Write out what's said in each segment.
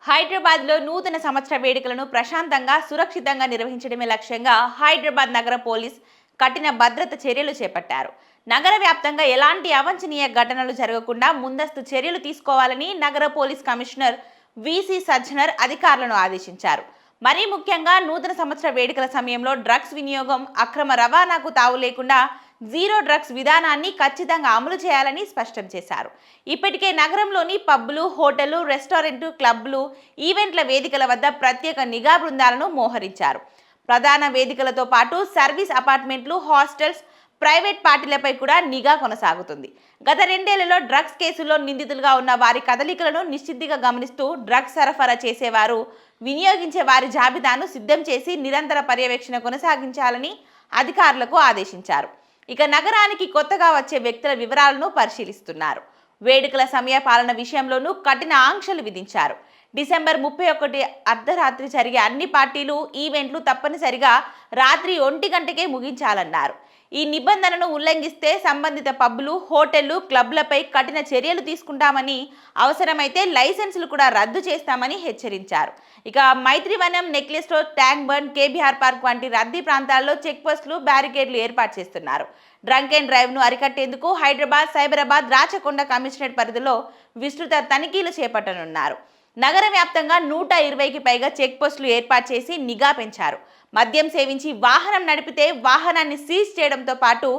హైదరాబాద్లో నూతన సంవత్సర వేడుకలను ప్రశాంతంగా సురక్షితంగా నిర్వహించడమే లక్ష్యంగా హైదరాబాద్ నగర పోలీస్ కఠిన భద్రత చర్యలు చేపట్టారు. నగర వ్యాప్తంగా ఎలాంటి అవాంఛనీయ ఘటనలు జరగకుండా ముందస్తు చర్యలు తీసుకోవాలని నగర పోలీస్ కమిషనర్ విసి సజ్జనర్ అధికారులను ఆదేశించారు. మరీ ముఖ్యంగా నూతన సంవత్సర వేడుకల సమయంలో డ్రగ్స్ వినియోగం, అక్రమ రవాణాకు తావు లేకుండా జీరో డ్రగ్స్ విధానాన్ని ఖచ్చితంగా అమలు చేయాలని స్పష్టం చేశారు. ఇప్పటికే నగరంలోని పబ్లు, హోటళ్లు, రెస్టారెంట్లు, క్లబ్లు, ఈవెంట్ల వేదికల వద్ద ప్రత్యేక నిఘా బృందాలను మోహరించారు. ప్రధాన వేదికలతో పాటు సర్వీస్ అపార్ట్మెంట్లు, హాస్టల్స్, ప్రైవేట్ పార్టీలపై కూడా నిఘా కొనసాగుతుంది. గత 2 ఏళ్లలో డ్రగ్స్ కేసుల్లో నిందితులుగా ఉన్న వారి కదలికలను నిశ్చిద్దిగా గమనిస్తూ డ్రగ్స్ సరఫరా చేసేవారు, వినియోగించే వారి జాబితాను సిద్ధం చేసి నిరంతర పర్యవేక్షణ కొనసాగించాలని అధికారులకు ఆదేశించారు. ఇక నగరానికి కొత్తగా వచ్చే వ్యక్తుల వివరాలను పరిశీలిస్తున్నారు. వేడుకల సమయ పాలన విషయంలోనూ కఠిన ఆంక్షలు విధించారు. డిసెంబర్ 31 అర్ధరాత్రి జరిగే అన్ని పార్టీలు, ఈవెంట్లు తప్పనిసరిగా రాత్రి 1 గంటకే ముగించాలన్నారు. ఈ నిబంధనను ఉల్లంఘిస్తే సంబంధిత పబ్లు, హోటళ్లు, క్లబ్లపై కఠిన చర్యలు తీసుకుంటామని, అవసరమైతే లైసెన్సులు కూడా రద్దు చేస్తామని హెచ్చరించారు. ఇక Maitrivanam, necklace road, tank bund, KBR park వంటి రద్దీ ప్రాంతాల్లో చెక్ పోస్టులు, బ్యారికేడ్లు ఏర్పాటు చేస్తున్నారు. డ్రంక్ అండ్ డ్రైవ్ ను అరికట్టేందుకు హైదరాబాద్, సైబరాబాద్, రాచకొండ కమిషనరేట్ పరిధిలో విస్తృత తనిఖీలు చేపట్టనున్నారు. నగర వ్యాప్తంగా 120కి పైగా చెక్ పోస్టులు ఏర్పాటు చేసి నిఘా పెంచారు. మద్యం సేవించి వాహనం నడిపితే వాహనాన్ని సీజ్ చేయడంతో పాటు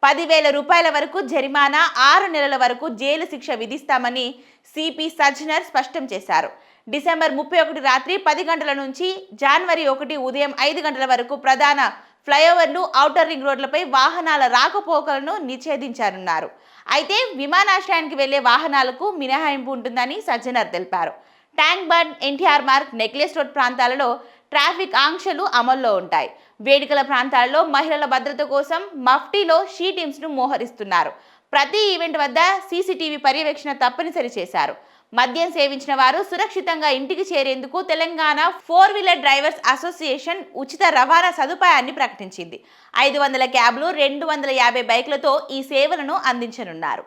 10,000 రూపాయల వరకు జరిమానా, 6 నెలల వరకు జైలు శిక్ష విధిస్తామని సిపి సజ్జనర్ స్పష్టం చేశారు. డిసెంబర్ 31 రాత్రి 10 గంటల నుంచి జనవరి 1 ఉదయం 5 గంటల వరకు ప్రధాన ఫ్లైఓవర్లు, ఔటర్ రింగ్ రోడ్లపై వాహనాల రాకపోకలను నిషేధించనున్నారు. అయితే విమానాశ్రయానికి వెళ్లే వాహనాలకు మినహాయింపు ఉంటుందని సజ్జనర్ తెలిపారు. Tank bund, NTR Marg, necklace road ప్రాంతాలలో ట్రాఫిక్ ఆంక్షలు అమల్లో ఉంటాయి. వేడుకల ప్రాంతాల్లో మహిళల భద్రత కోసం మఫ్టీలో షీ టీమ్స్ ను మోహరిస్తున్నారు. ప్రతి ఈవెంట్ వద్ద సీసీటీవీ పర్యవేక్షణ తప్పనిసరి చేశారు. మద్యం సేవించిన వారు సురక్షితంగా ఇంటికి చేరేందుకు తెలంగాణ 4 వీలర్ డ్రైవర్స్ అసోసియేషన్ ఉచిత రవాణా సదుపాయాన్ని ప్రకటించింది. 500 క్యాబ్లు, 250 బైక్లతో ఈ సేవలను అందించనున్నారు.